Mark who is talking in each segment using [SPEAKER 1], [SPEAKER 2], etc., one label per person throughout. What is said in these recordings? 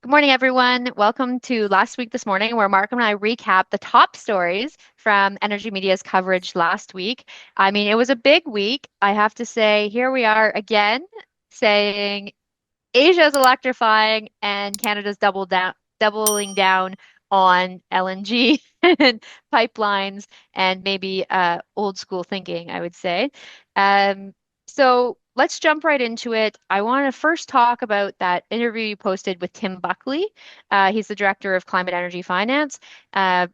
[SPEAKER 1] Good morning, everyone. Welcome to Last Week This Morning, where Mark and I recap the top stories from Energy Media's coverage last week. I mean, it was a big week. I have to say, here we are again saying Asia is electrifying and Canada's doubling down on LNG and pipelines and maybe old school thinking, I would say. Um, so let's jump right into it. I want to first talk about that interview you posted with Tim Buckley. He's the director of Climate Energy Finance.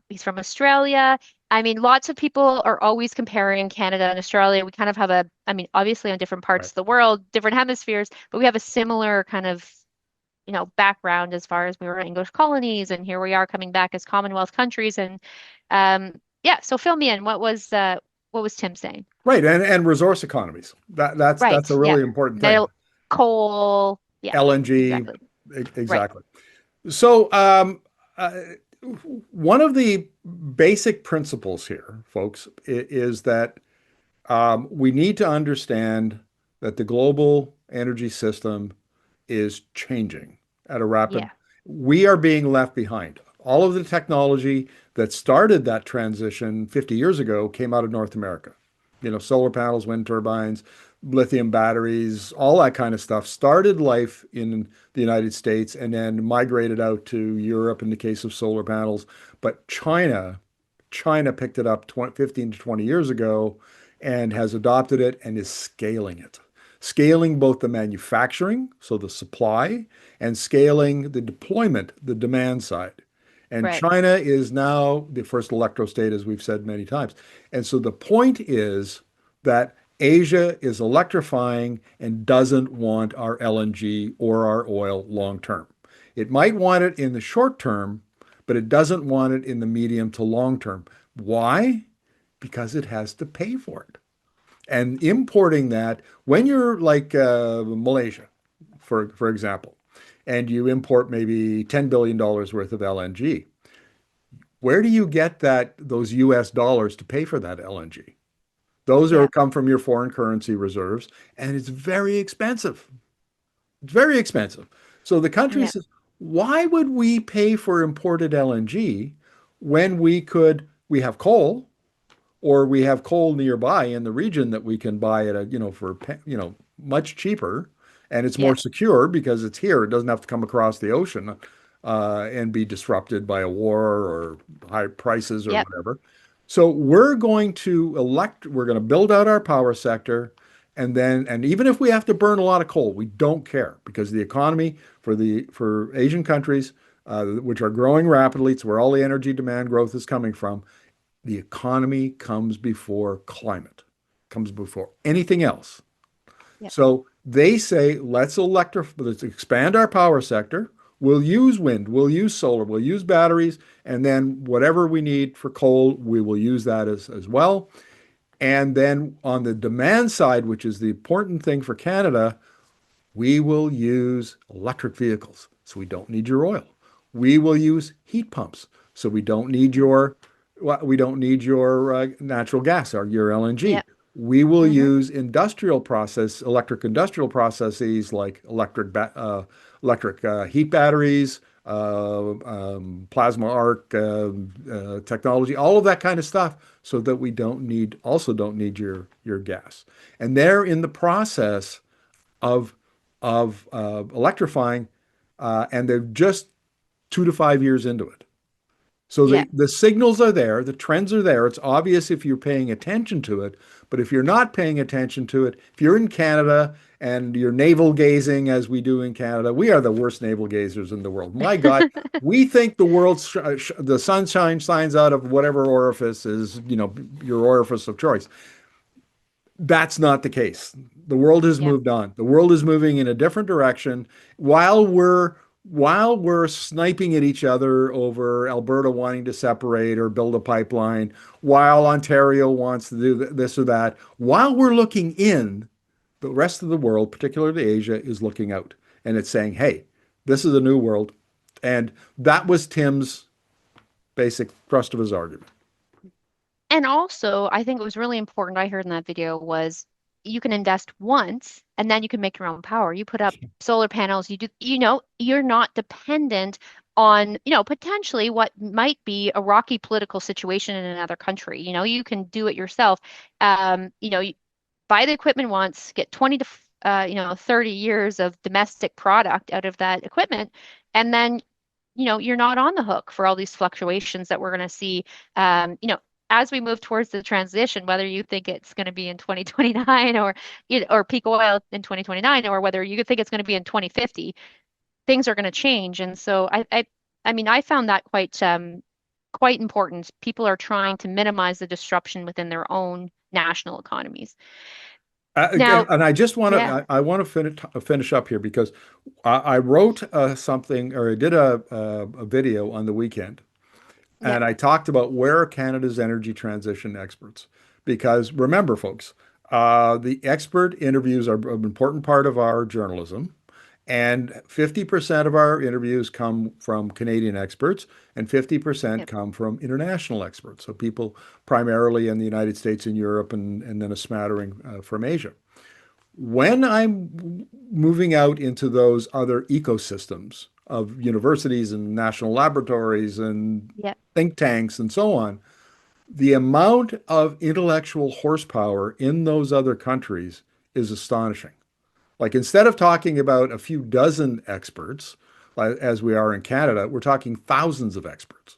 [SPEAKER 1] He's from Australia. I mean, lots of people are always comparing Canada and Australia. We kind of have I mean, obviously on different parts
[SPEAKER 2] Right.
[SPEAKER 1] of the world, different hemispheres, but we have a similar kind of, background as far as we were English colonies, and here we are coming back as Commonwealth countries. And yeah, so fill me in. What was Tim saying?
[SPEAKER 2] Right. And resource economies. That's a
[SPEAKER 1] Right. Yeah.
[SPEAKER 2] really important thing.
[SPEAKER 1] Metal, coal. Yeah,
[SPEAKER 2] LNG,
[SPEAKER 1] exactly. Right.
[SPEAKER 2] exactly. So uh, one of the basic principles here, folks, is that we need to understand that the global energy system is changing at a rapid.
[SPEAKER 1] Yeah.
[SPEAKER 2] We are being left behind. All of the technology that started that transition 50 years ago came out of North America. Solar panels, wind turbines, lithium batteries, all that kind of stuff started life in the United States and then migrated out to Europe in the case of solar panels. But China picked it up 15 to 20 years ago and has adopted it and is scaling it. Scaling both the manufacturing, so the supply, and scaling the deployment, the demand side. And
[SPEAKER 1] Right.
[SPEAKER 2] China is now the first electro state, as we've said many times. And so the point is that Asia is electrifying and doesn't want our LNG or our oil long term. It might want it in the short term, but it doesn't want it in the medium to long term. Why? Because it has to pay for it. And importing that, when you're like Malaysia, for example, and you import maybe $10 billion worth of LNG, where do you get those US dollars to pay for that LNG? Those are
[SPEAKER 1] Yeah.
[SPEAKER 2] come from your foreign currency reserves, and it's very expensive. It's very expensive. So the country
[SPEAKER 1] Yeah.
[SPEAKER 2] says, why would we pay for imported LNG when we have coal, or we have coal nearby in the region that we can buy at for much cheaper, and it's
[SPEAKER 1] Yeah.
[SPEAKER 2] more secure because it's here. It doesn't have to come across the ocean and be disrupted by a war or high prices or
[SPEAKER 1] Yep.
[SPEAKER 2] whatever. So we're going to build out our power sector, and even if we have to burn a lot of coal, we don't care because the economy for Asian countries, which are growing rapidly, it's where all the energy demand growth is coming from. The economy comes before climate, comes before anything else.
[SPEAKER 1] Yep.
[SPEAKER 2] So they say, let's expand our power sector. We'll use wind, we'll use solar, we'll use batteries, and then whatever we need for coal, we will use that as well. And then on the demand side, which is the important thing for Canada, we will use electric vehicles. So we don't need your oil. We will use heat pumps. So we don't need your natural gas or your LNG.
[SPEAKER 1] Yep.
[SPEAKER 2] We will
[SPEAKER 1] Mm-hmm.
[SPEAKER 2] use electric industrial processes like electric heat batteries, plasma arc technology, all of that kind of stuff, so that we don't need your gas. And they're in the process of electrifying, and they're just 2 to 5 years into it. So
[SPEAKER 1] Yeah.
[SPEAKER 2] the signals are there, the trends are there. It's obvious if you're paying attention to it, but if you're not paying attention to it, if you're in Canada and you're navel gazing as we do in Canada, we are the worst navel gazers in the world. My God, we think the sunshine shines out of whatever orifice is, your orifice of choice. That's not the case. The world has
[SPEAKER 1] Yep.
[SPEAKER 2] moved on. The world is moving in a different direction while we're sniping at each other over Alberta wanting to separate or build a pipeline, while Ontario wants to do this or that, while we're looking in, the rest of the world, particularly Asia, is looking out and it's saying, hey, this is a new world. And that was Tim's basic thrust of his argument.
[SPEAKER 1] And also, I think it was really important I heard in that video was you can invest once and then you can make your own power. You put up solar panels, you do, you're not dependent on, potentially what might be a rocky political situation in another country. You can do it yourself. Buy the equipment once, get 20 to 30 years of domestic product out of that equipment, and then you're not on the hook for all these fluctuations that we're going to see. As we move towards the transition, whether you think it's going to be in 2029 or peak oil in 2029, or whether you think it's going to be in 2050, things are going to change. And so I mean, I found that quite important. People are trying to minimize the disruption within their own national economies. Now,
[SPEAKER 2] And I just want
[SPEAKER 1] yeah,
[SPEAKER 2] to I want to finish up here because I wrote something or I did a video on the weekend.
[SPEAKER 1] yeah,
[SPEAKER 2] And I talked about where are Canada's energy transition experts. Because remember, folks, the expert interviews are an important part of our journalism. And 50% of our interviews come from Canadian experts, and 50%
[SPEAKER 1] yeah,
[SPEAKER 2] come from international experts. So people primarily in the United States and Europe, and then a smattering from Asia. When I'm moving out into those other ecosystems of universities and national laboratories and
[SPEAKER 1] yeah,
[SPEAKER 2] think tanks and so on, the amount of intellectual horsepower in those other countries is astonishing. Like instead of talking about a few dozen experts, as we are in Canada, we're talking thousands of experts,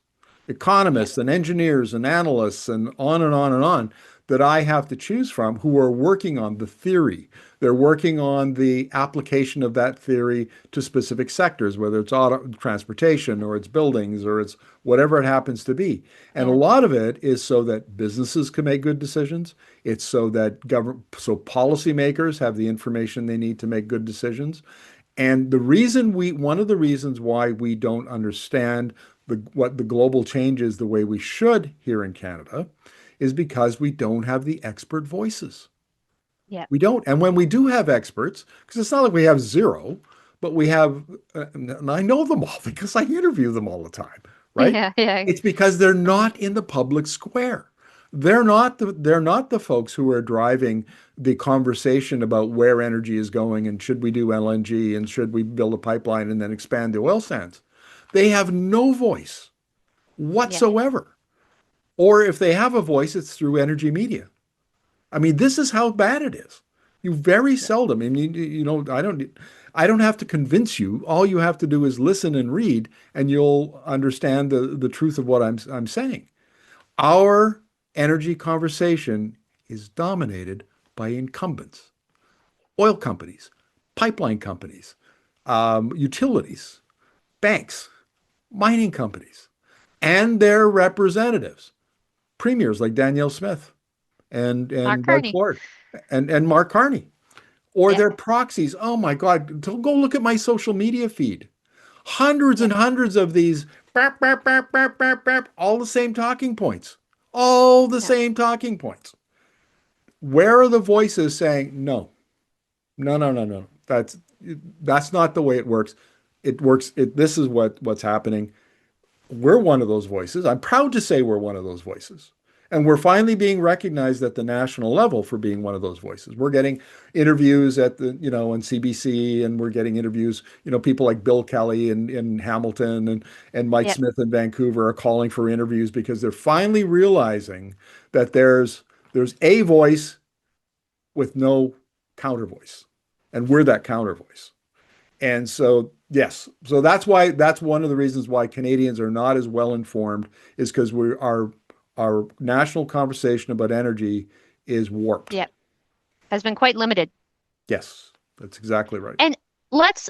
[SPEAKER 1] yeah,
[SPEAKER 2] economists and engineers and analysts and on and on and on that I have to choose from who are working on the theory. They're working on the application of that theory to specific sectors, whether it's auto transportation or it's buildings or it's whatever it happens to be. And a
[SPEAKER 1] yeah,
[SPEAKER 2] lot of it is so that businesses can make good decisions. It's so that so policymakers have the information they need to make good decisions. And one of the reasons why we don't understand what the global change is the way we should here in Canada is because we don't have the expert voices.
[SPEAKER 1] yeah,
[SPEAKER 2] We don't. And when we do have experts, because it's not like we have zero, but we have, and I know them all because I interview them all the time, right?
[SPEAKER 1] yeah, yeah,
[SPEAKER 2] It's because they're not in the public square. They're not the folks who are driving the conversation about where energy is going and should we do LNG and should we build a pipeline and then expand the oil sands. They have no voice
[SPEAKER 1] yeah,
[SPEAKER 2] whatsoever. Or if they have a voice, it's through Energy Media. I mean, this is how bad it is. You very
[SPEAKER 1] yeah,
[SPEAKER 2] seldom, I mean, I don't have to convince you. All you have to do is listen and read, and you'll understand the truth of what I'm saying. Our energy conversation is dominated by incumbents, oil companies, pipeline companies, utilities, banks, mining companies, and their representatives, premiers like Danielle Smith
[SPEAKER 1] Mark
[SPEAKER 2] and Doug
[SPEAKER 1] Carney.
[SPEAKER 2] Ford and Mark Carney, or
[SPEAKER 1] Yeah,
[SPEAKER 2] their proxies. Oh my God, go look at my social media feed. Hundreds
[SPEAKER 1] yeah,
[SPEAKER 2] and hundreds of these, all the same talking points, all the
[SPEAKER 1] yeah,
[SPEAKER 2] same talking points. Where are the voices saying no, no, no, no, no? That's not the way it works. It works. This is what's happening. We're one of those voices. I'm proud to say we're one of those voices. And we're finally being recognized at the national level for being one of those voices. We're getting interviews at on CBC, and we're getting interviews, people like Bill Kelly in Hamilton and Mike
[SPEAKER 1] yeah,
[SPEAKER 2] Smith in Vancouver are calling for interviews because they're finally realizing that there's a voice with no counter voice. And we're that counter voice. And so, yes, so that's one of the reasons why Canadians are not as well informed is because our national conversation about energy is warped.
[SPEAKER 1] yeah. Has been quite limited.
[SPEAKER 2] Yes, that's exactly right.
[SPEAKER 1] And let's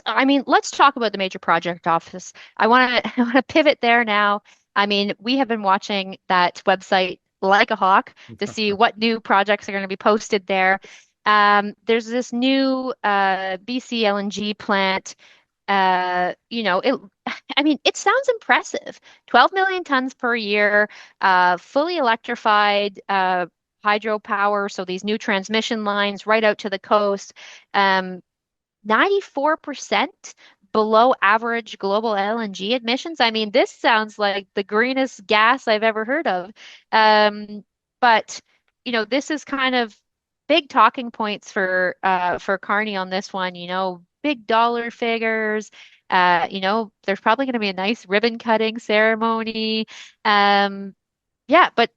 [SPEAKER 1] talk about the major project office. I want to I want to pivot there now. I mean, we have been watching that website like a hawk to see what new projects are going to be posted there. There's this new BC LNG plant. It I mean, it sounds impressive. 12 million tons per year, fully electrified hydropower, so these new transmission lines right out to the coast. Um, 94% below average global LNG emissions. I mean, this sounds like the greenest gas I've ever heard of. Um, but, this is kind of big talking points for Carney on this one, big dollar figures. There's probably going to be a nice ribbon cutting ceremony. Um, yeah, but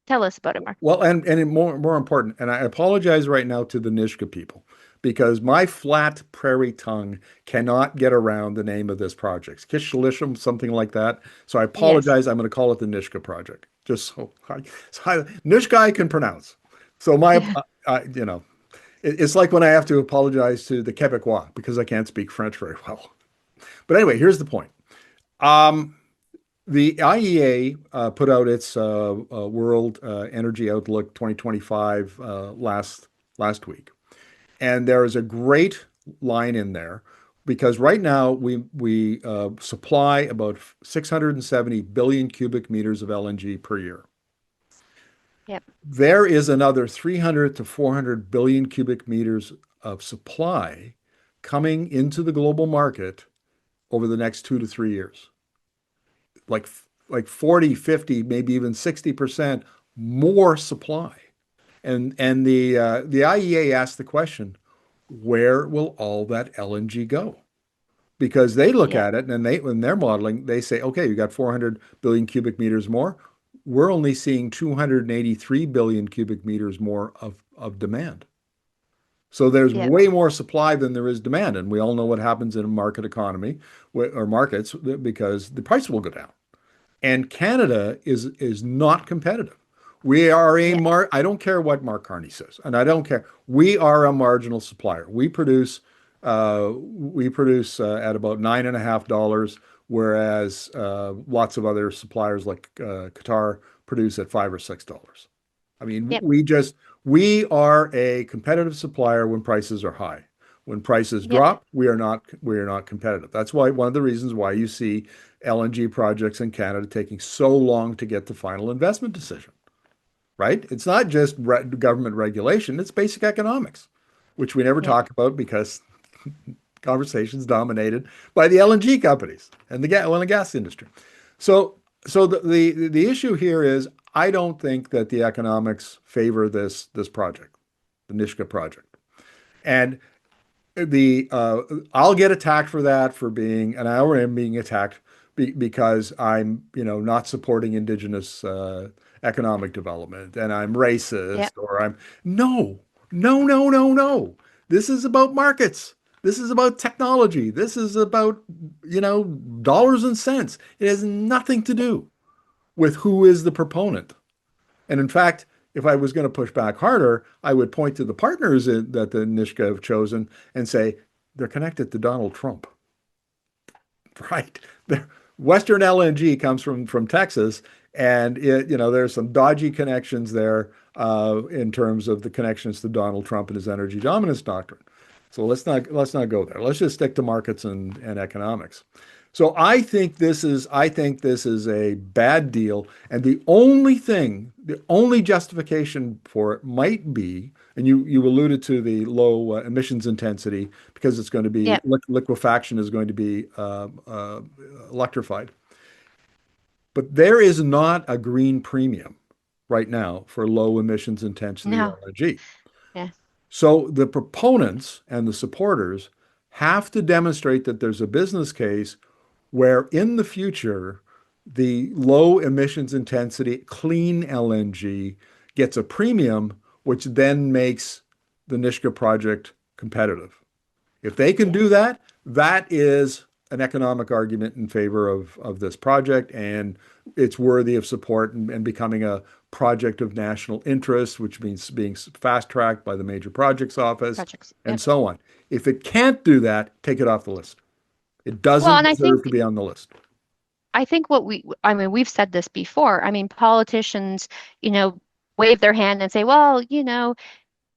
[SPEAKER 1] tell us about it, Mark.
[SPEAKER 2] Well, and more important, and I apologize right now to the Nishka people because my flat prairie tongue cannot get around the name of this project. Kishalishim, something like that. So I
[SPEAKER 1] Yes.
[SPEAKER 2] apologize. I'm going to call it the Nishka project, just Nishka I can pronounce. So it's like when I have to apologize to the Quebecois because I can't speak French very well. But anyway, here's the point. Um, the IEA put out its World Energy Outlook 2025 last week, and there is a great line in there because right now we supply about 670 billion cubic meters of LNG per year.
[SPEAKER 1] Yep.
[SPEAKER 2] There is another 300 to 400 billion cubic meters of supply coming into the global market over the next 2 to 3 years. like like 40, 50, maybe even 60% more supply. And the IEA asked the question, where will all that LNG go? Because they look
[SPEAKER 1] Yep.
[SPEAKER 2] at it and when they're modeling, they say, okay, you got 400 billion cubic meters more. We're only seeing 283 billion cubic meters more of demand. So there's
[SPEAKER 1] Yep.
[SPEAKER 2] way more supply than there is demand. And we all know what happens in a market economy or markets because the price will go down. And Canada is not competitive. We are a
[SPEAKER 1] Yep.
[SPEAKER 2] I don't care what Mark Carney says, and I don't care. We are a marginal supplier. We produce at about $9.50, whereas lots of other suppliers like Qatar produce at $5 or $6. I mean,
[SPEAKER 1] Yep.
[SPEAKER 2] we are a competitive supplier when prices are high. When prices
[SPEAKER 1] Yep.
[SPEAKER 2] drop, we are not competitive. That's why one of the reasons why you see LNG projects in Canada taking so long to get the final investment decision, right? It's not just government regulation, it's basic economics, which we never
[SPEAKER 1] Yep.
[SPEAKER 2] talk about because conversations dominated by the LNG companies and the oil and gas industry. So, so the issue here is I don't think that the economics favor this project, the Nishka project. And the I'll get attacked for that for being, and I already am being attacked because I'm, not supporting indigenous economic development and I'm racist
[SPEAKER 1] Yep.
[SPEAKER 2] or I'm no, no, no, no, no. This is about markets. This is about technology. This is about, dollars and cents. It has nothing to do with who is the proponent. And in fact, if I was going to push back harder, I would point to the partners that the Nishka have chosen and say they're connected to Donald Trump, right? Western LNG comes from Texas, and there's some dodgy connections there in terms of the connections to Donald Trump and his energy dominance doctrine. So let's not go there. Let's just stick to markets and economics. So I think this is a bad deal, and the only justification for it might be, and you alluded to the low emissions intensity because it's going to be
[SPEAKER 1] Yep.
[SPEAKER 2] liquefaction is going to be electrified, but there is not a green premium right now for low emissions intensity
[SPEAKER 1] No.
[SPEAKER 2] LNG.
[SPEAKER 1] Yeah.
[SPEAKER 2] So the proponents and the supporters have to demonstrate that there's a business case where in the future, the low emissions intensity clean LNG gets a premium, which then makes the Nishka project competitive. If they can
[SPEAKER 1] Yeah.
[SPEAKER 2] do that, that is an economic argument in favor of this project, and it's worthy of support and becoming a project of national interest, which means being fast tracked by the major projects office
[SPEAKER 1] Projects.
[SPEAKER 2] and
[SPEAKER 1] Yep.
[SPEAKER 2] so on. If it can't do that, take it off the list. It
[SPEAKER 1] Well,
[SPEAKER 2] doesn't
[SPEAKER 1] and
[SPEAKER 2] deserve to be on the list.
[SPEAKER 1] I think I mean, we've said this before. I mean, politicians, you know, wave their hand and say, well,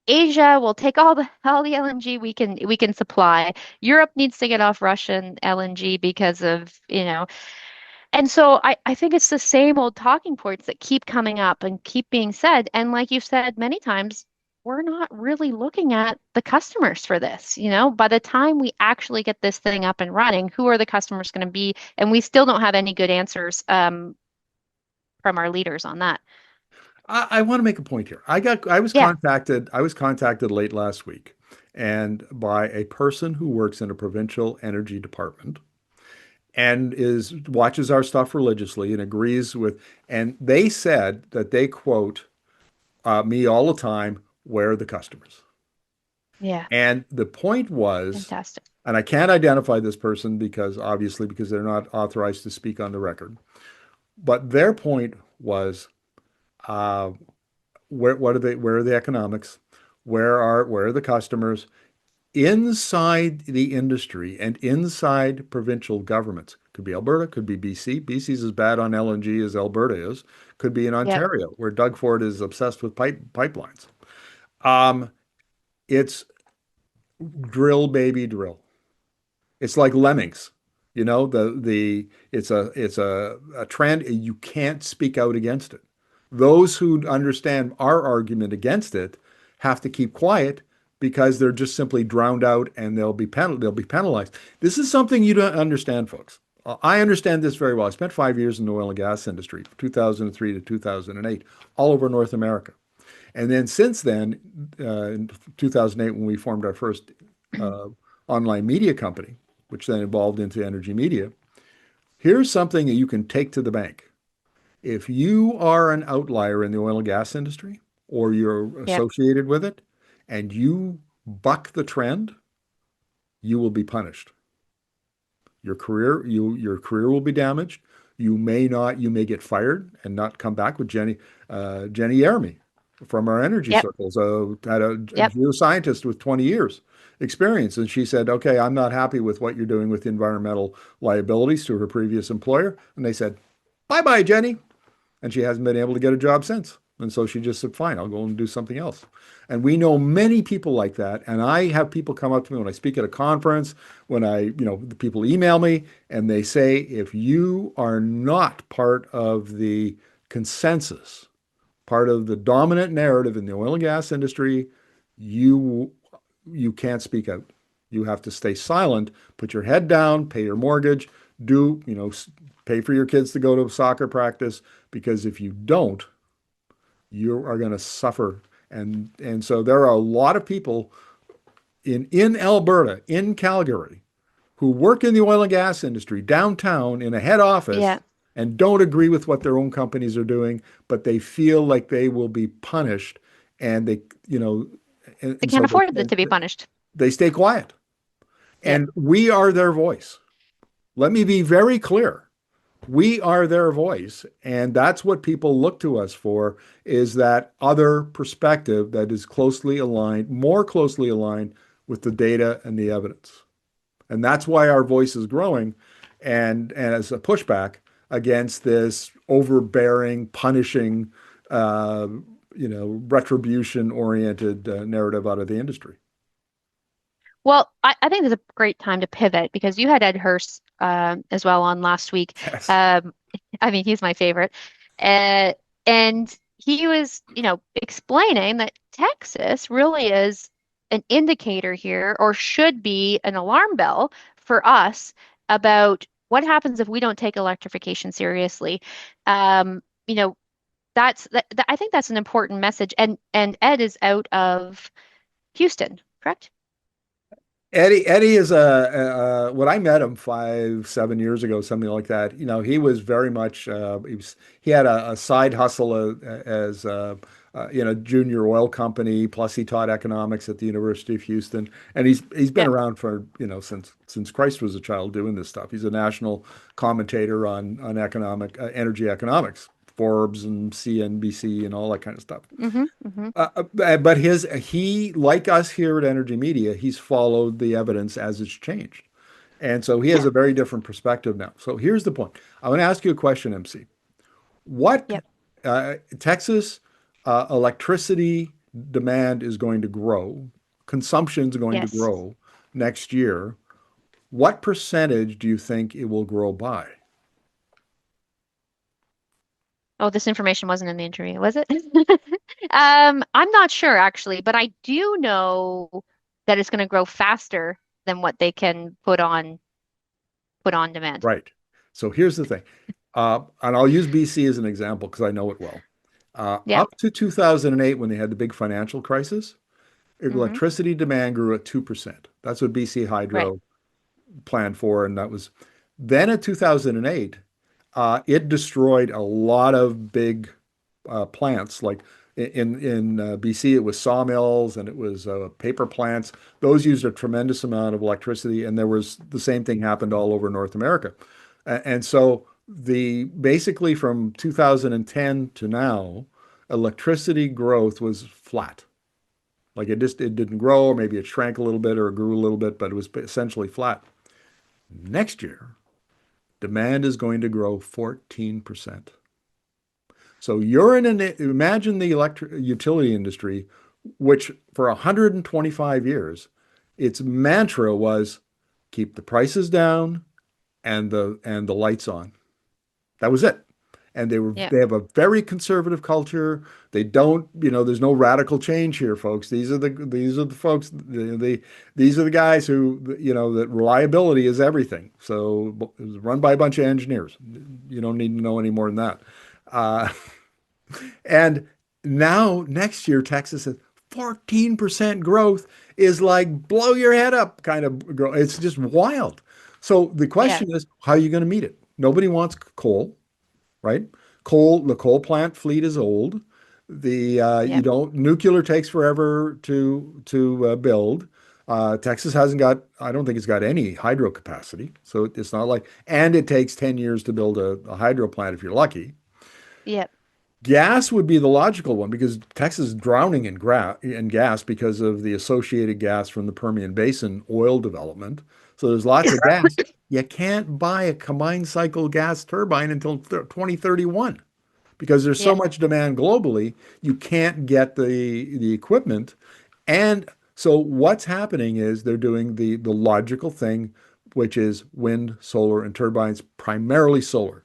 [SPEAKER 1] Asia will take all the LNG we can supply. Europe needs to get off Russian LNG because of, and so I think it's the same old talking points that keep coming up and keep being said. And like you've said many times, we're not really looking at the customers for this. By the time we actually get this thing up and running, who are the customers going to be? And we still don't have any good answers from our leaders on that.
[SPEAKER 2] I want to make a point here.
[SPEAKER 1] Yeah.
[SPEAKER 2] I was contacted late last week and by a person who works in a provincial energy department and is watches our stuff religiously and agrees with, and they said that they quote me all the time, where are the customers?
[SPEAKER 1] Yeah.
[SPEAKER 2] And the point was,
[SPEAKER 1] Fantastic.
[SPEAKER 2] and I can't identify this person because obviously because they're not authorized to speak on the record, but their point was, uh, where are the economics? Where are the customers? Inside the industry and inside provincial governments. Could be Alberta, could be BC. BC's as bad on LNG as Alberta is. Could be in
[SPEAKER 1] Yep.
[SPEAKER 2] Ontario, where Doug Ford is obsessed with pipelines. Um, it's drill, baby, drill. It's like lemmings. You know, it's a trend. You can't speak out against it. Those who understand our argument against it have to keep quiet because they're just simply drowned out and they'll be penalized. This is something you don't understand, folks. I understand this very well. I spent 5 years in the oil and gas industry, 2003 to 2008, all over North America. And then since then, in 2008, when we formed our first uh, online media company, which then evolved into Energi Media, here's something that you can take to the bank. If you are an outlier in the oil and gas industry or you're
[SPEAKER 1] Yep.
[SPEAKER 2] associated with it and you buck the trend, you will be punished. Your career will be damaged. You may get fired and not come back with Jenny Yermy from our energy
[SPEAKER 1] Yep.
[SPEAKER 2] circles, had a
[SPEAKER 1] Yep.
[SPEAKER 2] geoscientist with 20 years experience. And she said, okay, I'm not happy with what you're doing with environmental liabilities to her previous employer. And they said, bye bye, Jenny. And she hasn't been able to get a job since. And so she just said, fine, I'll go and do something else. And we know many people like that. And I have people come up to me when I speak at a conference, when the people email me and they say, if you are not part of the consensus, part of the dominant narrative in the oil and gas industry, you you can't speak out. You have to stay silent, put your head down, pay your mortgage, pay for your kids to go to soccer practice, because if you don't, you are going to suffer. And so there are a lot of people in Alberta, in Calgary, who work in the oil and gas industry downtown in a head office
[SPEAKER 1] Yeah.
[SPEAKER 2] and don't agree with what their own companies are doing, but they feel like they will be punished, and they, you know,
[SPEAKER 1] They
[SPEAKER 2] and
[SPEAKER 1] can't
[SPEAKER 2] so
[SPEAKER 1] afford it to be punished.
[SPEAKER 2] they stay quiet.
[SPEAKER 1] Yep.
[SPEAKER 2] And we are their voice. Let me be very clear. We are their voice, and that's what people look to us for, is that other perspective that is closely aligned, more closely aligned with the data and the evidence. And that's why our voice is growing, and as a pushback against this overbearing, punishing, uh, retribution oriented narrative out of the industry.
[SPEAKER 1] Well, I think it's a great time to pivot because you had Ed Hurst as well on last week.
[SPEAKER 2] Yes.
[SPEAKER 1] Um, I mean, he's my favorite. Uh, and he was, explaining that Texas really is an indicator here, or should be an alarm bell for us about what happens if we don't take electrification seriously. Um, you know, I think that's an important message. And Ed is out of Houston, correct?
[SPEAKER 2] Eddie is when I met him 5, 7 years ago, something like that. He was very much he had a side hustle as in a junior oil company. Plus, he taught economics at the University of Houston, and he's been
[SPEAKER 1] Yep.
[SPEAKER 2] around for since Christ was a child doing this stuff. He's a national commentator on economic energy economics, Forbes and CNBC and all that kind of stuff.
[SPEAKER 1] Mm-hmm. Mm-hmm.
[SPEAKER 2] But he, like us here at Energy Media, he's followed the evidence as it's changed. And so he has
[SPEAKER 1] Yeah.
[SPEAKER 2] a very different perspective now. So here's the point. I want to ask you a question, MC. What
[SPEAKER 1] Yep.
[SPEAKER 2] Texas electricity demand is going to grow, consumption is going to
[SPEAKER 1] Yes.
[SPEAKER 2] grow next year. What percentage do you think it will grow by?
[SPEAKER 1] Oh, this information wasn't in the interview, was it? I'm not sure actually, but I do know that it's going to grow faster than what they can put on demand.
[SPEAKER 2] Right. So here's the thing. And I'll use BC as an example because I know it well.
[SPEAKER 1] Yep.
[SPEAKER 2] Up to 2008, when they had the big financial crisis,
[SPEAKER 1] Hmm.
[SPEAKER 2] electricity demand grew at 2%. That's what BC
[SPEAKER 1] Right.
[SPEAKER 2] Hydro planned for. And that was then in 2008, it destroyed a lot of big plants. Like in BC, it was sawmills and it was paper plants. Those used a tremendous amount of electricity, and there was the same thing happened all over North America. And so the basically from 2010 to now, electricity growth was flat. Like it didn't grow, or maybe it shrank a little bit or it grew a little bit, but it was essentially flat. Next year, demand is going to grow 14%. So you're in an imagine the electric utility industry, which for 125 years, its mantra was keep the prices down and the lights on. That was it. And
[SPEAKER 1] Yep.
[SPEAKER 2] they have a very conservative culture. They don't, there's no radical change here, folks. These are the folks, these are the guys who, that reliability is everything. So it's run by a bunch of engineers. You don't need to know any more than that. Uh, and now next year, Texas has 14% growth is like blow your head up kind of growth. It's just wild. So the
[SPEAKER 1] Yeah.
[SPEAKER 2] question is, how are you going to meet it? Nobody wants coal, right? The coal plant fleet is old. The you
[SPEAKER 1] Yep.
[SPEAKER 2] don't nuclear takes forever to build. Texas hasn't got, I don't think it's got any hydro capacity, so it's not like, and it takes 10 years to build a hydro plant if you're lucky.
[SPEAKER 1] Yep.
[SPEAKER 2] Gas would be the logical one because Texas is drowning in gas because of the associated gas from the Permian Basin oil development. So there's lots of gas. You can't buy a combined cycle gas turbine until 2031 because there's so
[SPEAKER 1] Yep.
[SPEAKER 2] much demand globally. You can't get the equipment. And so what's happening is they're doing the logical thing, which is wind, solar, and turbines, primarily solar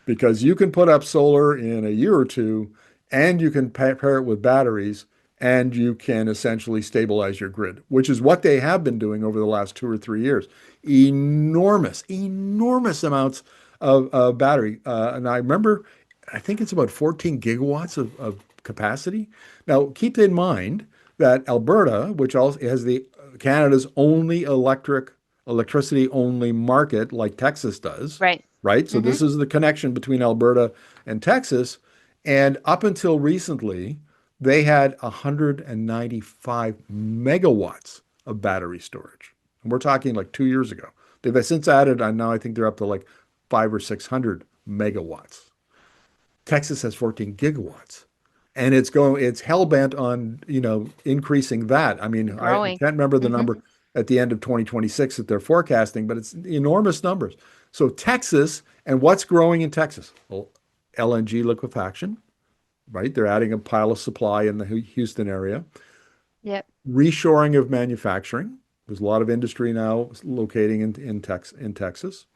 [SPEAKER 2] because you can put up solar in a year or two and you can pair it with batteries and you can essentially stabilize your grid, which is what they have been doing over the last 2 or 3 years. Enormous amounts of battery. And I remember, I think it's about 14 gigawatts of capacity. Now, keep in mind that Alberta, which also has the Canada's only electricity only market like Texas does,
[SPEAKER 1] Right.
[SPEAKER 2] right? So
[SPEAKER 1] Hmm.
[SPEAKER 2] this is the connection between Alberta and Texas. And up until recently, they had 195 megawatts of battery storage. And we're talking like 2 years ago. They've since added, and now I think they're up to like 500 or 600 megawatts. Texas has 14 gigawatts. And it's hell bent on, increasing that. I mean, I
[SPEAKER 1] Growing.
[SPEAKER 2] can't remember the
[SPEAKER 1] Hmm.
[SPEAKER 2] number at the end of 2026 that they're forecasting, but it's enormous numbers. So Texas, and what's growing in Texas? Well, LNG liquefaction, right? They're adding a pile of supply in the Houston area.
[SPEAKER 1] Yep.
[SPEAKER 2] Reshoring of manufacturing. There's a lot of industry now locating in Texas.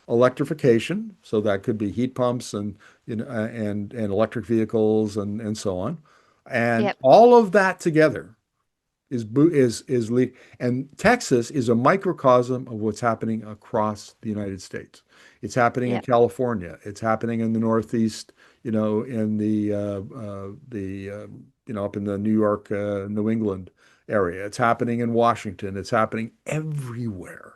[SPEAKER 2] Electrification, so that could be heat pumps and electric vehicles and so on. And
[SPEAKER 1] Yep.
[SPEAKER 2] all of that together is lead. And Texas is a microcosm of what's happening across the United States. It's happening in
[SPEAKER 1] Yep.
[SPEAKER 2] California. It's happening in the Northeast. In up in the New York, New England area. It's happening in Washington. It's happening everywhere.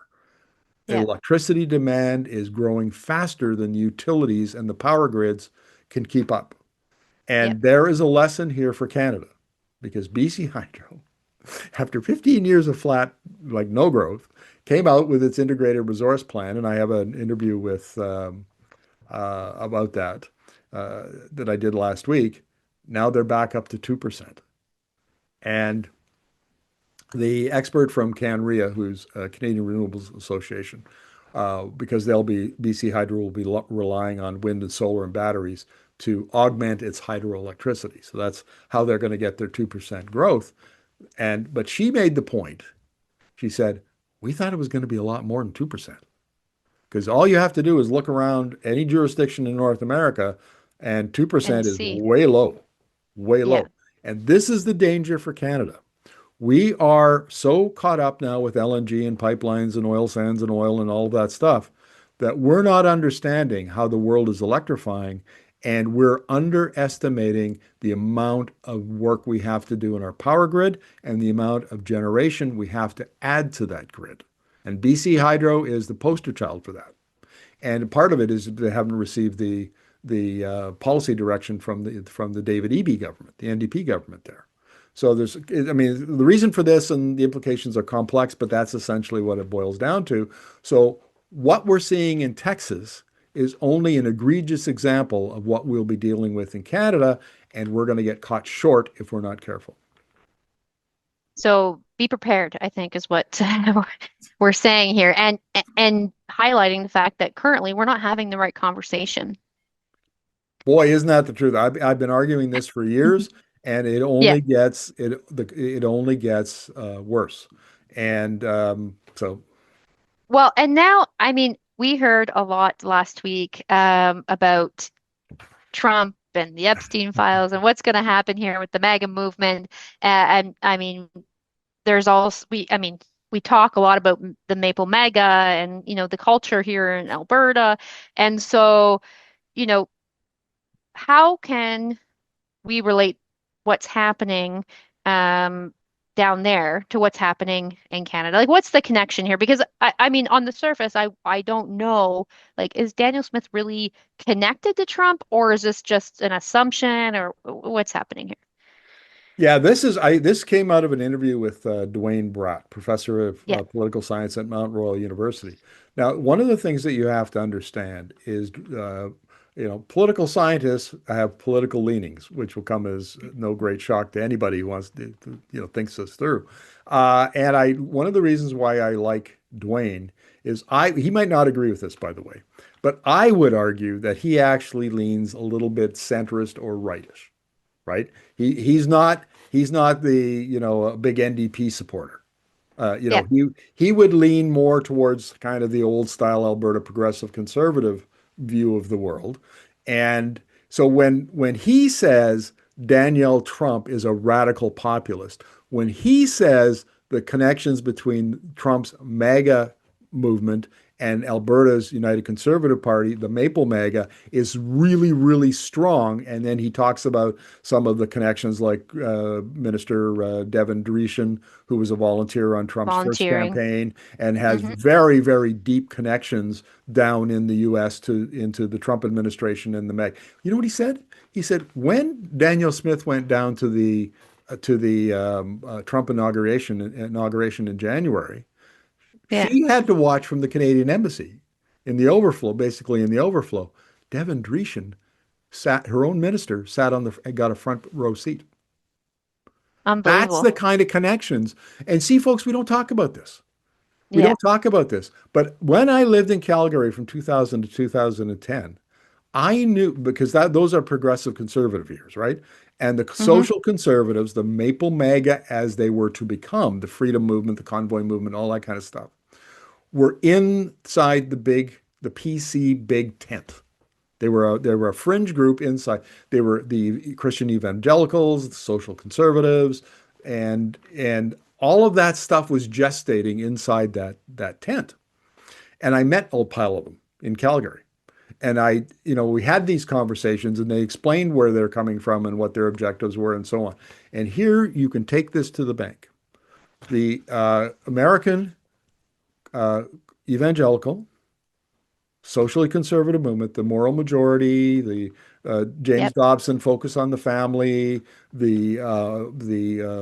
[SPEAKER 1] Yep.
[SPEAKER 2] Electricity demand is growing faster than utilities and the power grids can keep up.
[SPEAKER 1] Yep.
[SPEAKER 2] And there is a lesson here for Canada because BC Hydro, after 15 years of flat, like no growth, came out with its integrated resource plan. And I have an interview with about that I did last week. Now they're back up to 2%. And the expert from CanREA, who's Canadian Renewables Association, because BC Hydro will be relying on wind and solar and batteries to augment its hydroelectricity. So that's how they're going to get their 2% growth. But she made the point. She said, we thought it was going to be a lot more than 2%. Because all you have to do is look around any jurisdiction in North America, and
[SPEAKER 1] And
[SPEAKER 2] 2% is
[SPEAKER 1] C.
[SPEAKER 2] way low, way
[SPEAKER 1] Yeah.
[SPEAKER 2] low. And this is the danger for Canada. We are so caught up now with LNG and pipelines and oil sands and oil and all of that stuff that we're not understanding how the world is electrifying. And we're underestimating the amount of work we have to do in our power grid and the amount of generation we have to add to that grid. And BC Hydro is the poster child for that. And part of it is they haven't received the policy direction from the David Eby government, the NDP government there. So I mean, the reason for this and the implications are complex, but that's essentially what it boils down to. So what we're seeing in Texas is only an egregious example of what we'll be dealing with in Canada, and we're going to get caught short if we're not careful.
[SPEAKER 1] So be prepared, I think, is what we're saying here, and highlighting the fact that currently we're not having the right conversation.
[SPEAKER 2] Boy, isn't that the truth? I've been arguing this for years, and
[SPEAKER 1] Yeah.
[SPEAKER 2] it only gets worse. And so,
[SPEAKER 1] Well, and now, I mean, we heard a lot last week about Trump and the Epstein files and what's going to happen here with the MAGA movement. And I mean, there's also I mean, we talk a lot about the Maple MAGA and the culture here in Alberta, and so you know, how can we relate what's happening um, down there to what's happening in Canada? Like, what's the connection here? Because I mean, on the surface, I don't know. Like, is Danielle Smith really connected to Trump, or is this just an assumption, or what's happening here?
[SPEAKER 2] yeah, this came out of an interview with Dwayne Bratt, professor of
[SPEAKER 1] Yeah.
[SPEAKER 2] political science at Mount Royal University. Now, one of the things that you have to understand is, political scientists have political leanings, which will come as no great shock to anybody who wants thinks this through. One of the reasons why I like Dwayne is he might not agree with this, by the way, but I would argue that he actually leans a little bit centrist or rightish, right? He's not the a big NDP supporter.
[SPEAKER 1] Yeah.
[SPEAKER 2] He would lean more towards kind of the old style Alberta progressive conservative view of the world. And so when he says Danielle Trump is a radical populist, when he says the connections between Trump's MAGA movement and Alberta's United Conservative Party, the Maple MAGA, is really, really strong. And then he talks about some of the connections like Minister Devin Dreeshen, who was a volunteer on Trump's first
[SPEAKER 1] Volunteering.
[SPEAKER 2] campaign and has
[SPEAKER 1] Hmm.
[SPEAKER 2] very, very deep connections down in the US into the Trump administration and the MAGA. You know what he said? He said when Danielle Smith went down to the Trump inauguration in January,
[SPEAKER 1] Yeah.
[SPEAKER 2] she had to watch from the Canadian embassy in the overflow, basically in the overflow. Devin Dreeshen her own minister sat on got a front row seat. That's the
[SPEAKER 1] Unbelievable.
[SPEAKER 2] kind of connections. And see, folks, we don't talk about this. We
[SPEAKER 1] Yeah.
[SPEAKER 2] don't talk about this. But when I lived in Calgary from 2000 to 2010, I knew because those are progressive conservative years, right? And the
[SPEAKER 1] Hmm.
[SPEAKER 2] social conservatives, the Maple MAGA as they were to become, the freedom movement, the convoy movement, all that kind of stuff, were inside the PC big tent. They were a fringe group inside. They were the Christian evangelicals, the social conservatives, and all of that stuff was gestating inside that tent. And I met a pile of them in Calgary. And we had these conversations and they explained where they're coming from and what their objectives were and so on. And here you can take this to the bank. The American uh, evangelical socially conservative movement, the moral majority, the James
[SPEAKER 1] Yep.
[SPEAKER 2] Dobson focus on the family, the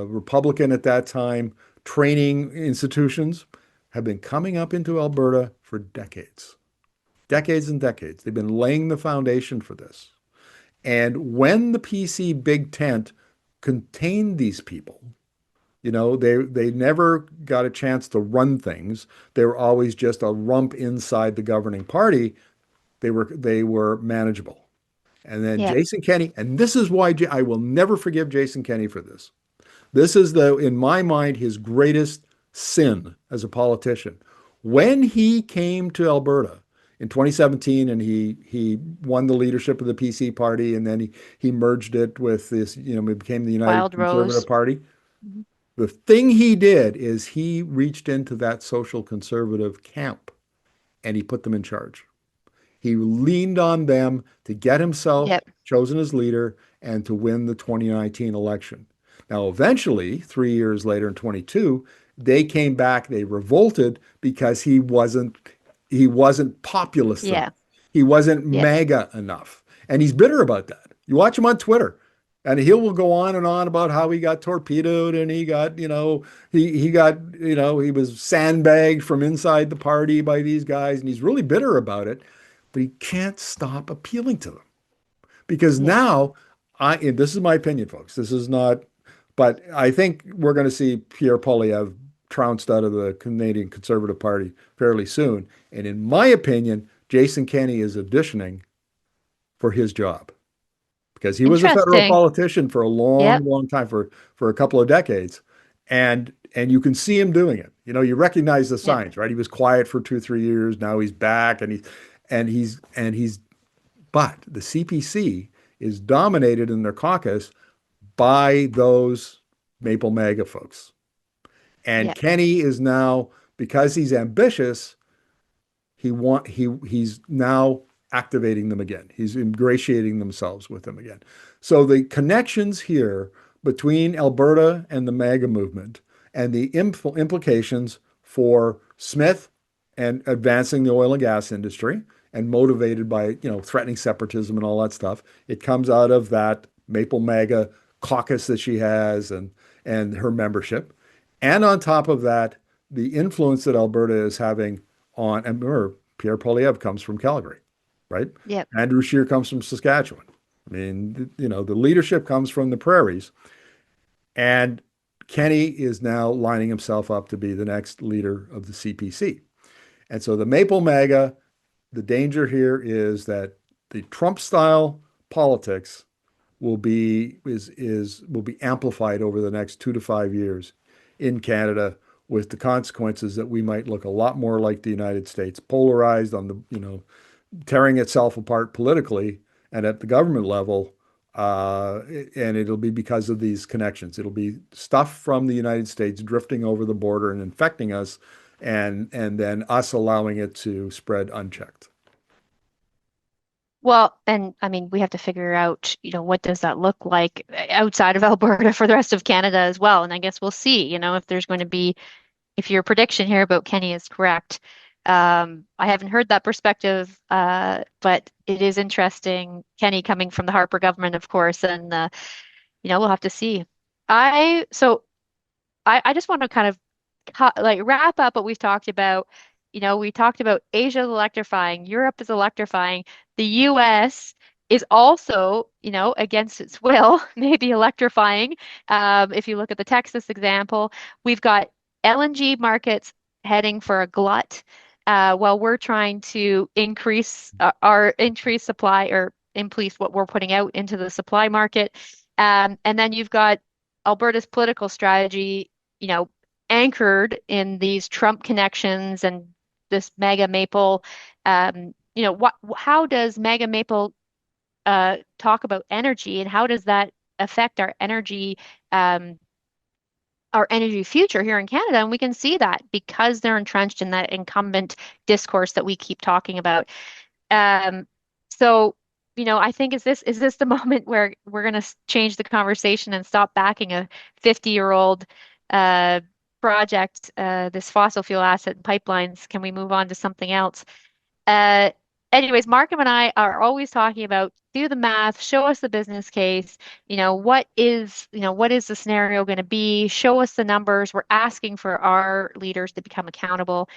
[SPEAKER 2] Republican at that time training institutions have been coming up into Alberta for decades, decades and decades. They've been laying the foundation for this. And when the PC Big Tent contained these people, they never got a chance to run things. They were always just a rump inside the governing party. They were manageable. And then
[SPEAKER 1] Yep.
[SPEAKER 2] Jason Kenney, and this is why I will never forgive Jason Kenney for this. This is in my mind, his greatest sin as a politician. When he came to Alberta in 2017 and he won the leadership of the PC party and then he merged it with this, it became the United
[SPEAKER 1] Wild Rose.
[SPEAKER 2] Conservative Party.
[SPEAKER 1] Mhm.
[SPEAKER 2] The thing he did is he reached into that social conservative camp and he put them in charge. He leaned on them to get himself
[SPEAKER 1] Yep.
[SPEAKER 2] chosen as leader and to win the 2019 election. Now, eventually, 3 years later in 22, they came back, they revolted because he wasn't populist
[SPEAKER 1] Yeah.
[SPEAKER 2] enough. He wasn't
[SPEAKER 1] Yep.
[SPEAKER 2] MAGA enough. And he's bitter about that. You watch him on Twitter. And he will go on and on about how he got torpedoed and he got, he got, he was sandbagged from inside the party by these guys. And he's really bitter about it, but he can't stop appealing to them because
[SPEAKER 1] Yeah.
[SPEAKER 2] now and this is my opinion, folks. This is not, but I think we're going to see Pierre Poilievre trounced out of the Canadian Conservative Party fairly soon. And in my opinion, Jason Kenney is auditioning for his job because he was a federal
[SPEAKER 1] Interesting.
[SPEAKER 2] politician for a long,
[SPEAKER 1] Yep.
[SPEAKER 2] long time, for a couple of decades, and you can see him doing it. You recognize the
[SPEAKER 1] Yep.
[SPEAKER 2] signs, right? He was quiet for 2, 3 years. Now he's back, and he's. But the CPC is dominated in their caucus by those Maple MAGA folks, and
[SPEAKER 1] Yep.
[SPEAKER 2] Kenny is now, because he's ambitious, he's now activating them again. He's ingratiating themselves with them again. So the connections here between Alberta and the MAGA movement and the implications for Smith and advancing the oil and gas industry and motivated by, threatening separatism and all that stuff. It comes out of that Maple MAGA caucus that she has and her membership. And on top of that, the influence that Alberta is having on, and remember, Pierre Poilievre comes from Calgary, right?
[SPEAKER 1] Yep.
[SPEAKER 2] Andrew Scheer comes from Saskatchewan. I mean, the leadership comes from the prairies. And Kenny is now lining himself up to be the next leader of the CPC. And so the Maple MAGA, the danger here is that the Trump style politics will be amplified over the next 2 to 5 years in Canada, with the consequences that we might look a lot more like the United States, polarized on the, tearing itself apart politically and at the government level. And it'll be because of these connections. It'll be stuff from the United States drifting over the border and infecting us, and then us allowing it to spread unchecked.
[SPEAKER 1] Well, and I mean, we have to figure out, what does that look like outside of Alberta for the rest of Canada as well. And I guess we'll see, if there's going to be, if your prediction here about Kenny is correct. I haven't heard that perspective, but it is interesting. Kenny coming from the Harper government, of course, and we'll have to see. So I just want to kind of like wrap up what we've talked about. We talked about Asia is electrifying, Europe is electrifying, the US is also, against its will, maybe electrifying. If you look at the Texas example, we've got LNG markets heading for a glut, while we're trying to increase our increase supply or increase what we're putting out into the supply market. And then you've got Alberta's political strategy, you know, anchored in these Trump connections and this Mega Maple. How does Mega Maple talk about energy, and how does that affect um, our energy future here in Canada? And we can see that because they're entrenched in that incumbent discourse that we keep talking about. Um, so, I think is this the moment where we're going to change the conversation and stop backing a 50-year-old uh, project, this fossil fuel asset and pipelines? Can we move on to something else? Uh, Anyways, Markham and I are always talking about do the math, show us the business case. What is the scenario going to be? Show us the numbers. We're asking for our leaders to become accountable.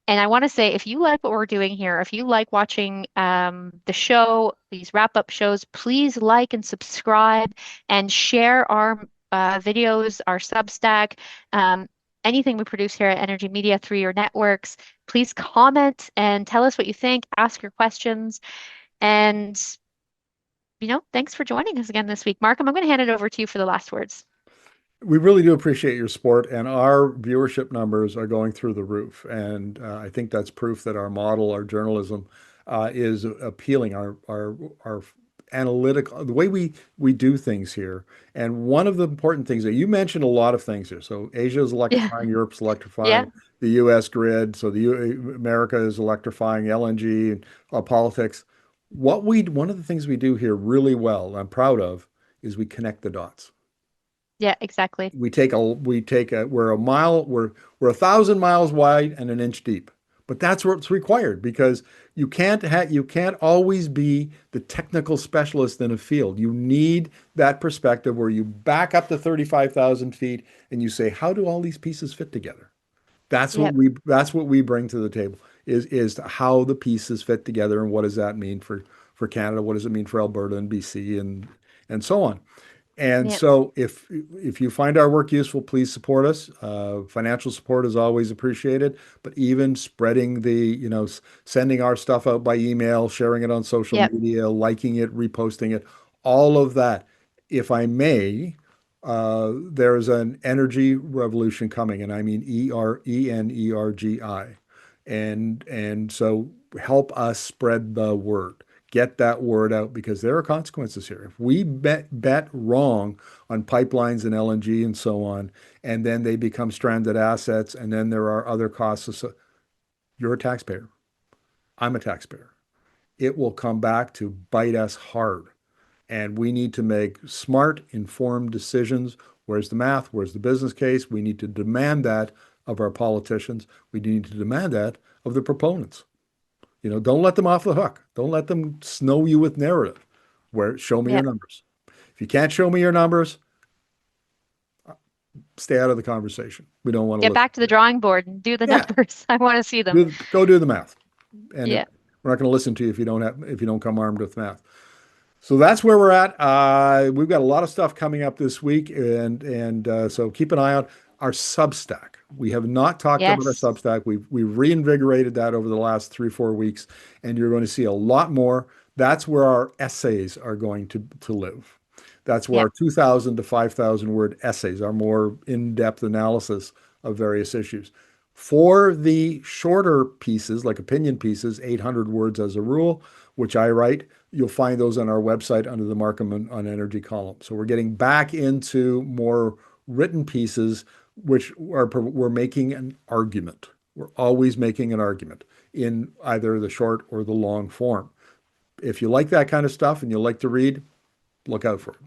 [SPEAKER 1] And I want to say, if you like what we're doing here, if you like watching the show, these wrap-up shows, please like and subscribe and share our videos, our Substack, um, anything we produce here at Energy Media through your networks. Please comment and tell us what you think, ask your questions. And, thanks for joining us again this week. Markham, I'm going to hand it over to you for the last words.
[SPEAKER 2] We really do appreciate your support, and our viewership numbers are going through the roof. And I think that's proof that our model, our journalism, is appealing. Our analytical, the way we do things here. And one of the important things that you mentioned a lot of things here. So Asia is
[SPEAKER 1] Yeah.
[SPEAKER 2] electrifying, Europe's
[SPEAKER 1] Yeah.
[SPEAKER 2] electrifying, the U.S. grid. So America is electrifying LNG and politics. One of the things we do here really well, I'm proud of, is we connect the dots.
[SPEAKER 1] Yeah, exactly.
[SPEAKER 2] We're a mile, we're 1,000 miles wide and an inch deep. But that's what's required because you can't always be the technical specialist in a field. You need that perspective where you back up to 35,000 feet and you say, how do all these pieces fit together?
[SPEAKER 1] Yep.
[SPEAKER 2] That's what we bring to the table is how the pieces fit together and what does that mean for Canada? What does it mean for Alberta and BC and so on? And
[SPEAKER 1] Yep.
[SPEAKER 2] so if you find our work useful, please support us. Financial support is always appreciated, but even spreading sending our stuff out by email, sharing it on social
[SPEAKER 1] Yep.
[SPEAKER 2] media, liking it, reposting it, all of that. If I may, there's an energy revolution coming, and I mean ENERGI. And so help us spread the word. Get that word out because there are consequences here. If we bet wrong on pipelines and LNG and so on, and then they become stranded assets, and then there are other costs. So you're a taxpayer. I'm a taxpayer. It will come back to bite us hard. And we need to make smart, informed decisions. Where's the math? Where's the business case? We need to demand that of our politicians. We need to demand that of the proponents. Don't let them off the hook. Don't let them snow you with narrative. Show me your
[SPEAKER 1] Yep.
[SPEAKER 2] numbers. If you can't show me your numbers, stay out of the conversation. We don't want to
[SPEAKER 1] Get
[SPEAKER 2] listen
[SPEAKER 1] back to
[SPEAKER 2] to
[SPEAKER 1] the
[SPEAKER 2] you.
[SPEAKER 1] drawing board and do the
[SPEAKER 2] Yeah,
[SPEAKER 1] numbers. I want to see them.
[SPEAKER 2] go do the math. And
[SPEAKER 1] Yeah.
[SPEAKER 2] we're not going to listen to you if you don't come armed with math. So that's where we're at. We've got a lot of stuff coming up this week, and so keep an eye out. Our Substack. We have not talked about our
[SPEAKER 1] Yes.
[SPEAKER 2] Substack. We've reinvigorated that over the last 3 4 weeks, and you're going to see a lot more. That's where our essays are going to live. That's where
[SPEAKER 1] Yep.
[SPEAKER 2] our 2,000 to 5,000 word essays, our more in-depth analysis of various issues. For the shorter pieces, like opinion pieces, 800 words as a rule, which I write, you'll find those on our website under the Markham on Energy column. So we're getting back into more written pieces, we're making an argument. We're always making an argument in either the short or the long form. If you like that kind of stuff and you like to read, look out for it.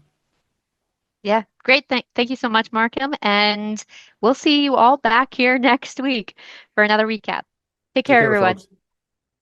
[SPEAKER 1] Yeah. Great. Thank you so much, Markham. And we'll see you all back here next week for another recap. Take
[SPEAKER 2] Take
[SPEAKER 1] care,
[SPEAKER 2] care,
[SPEAKER 1] everyone.
[SPEAKER 2] folks.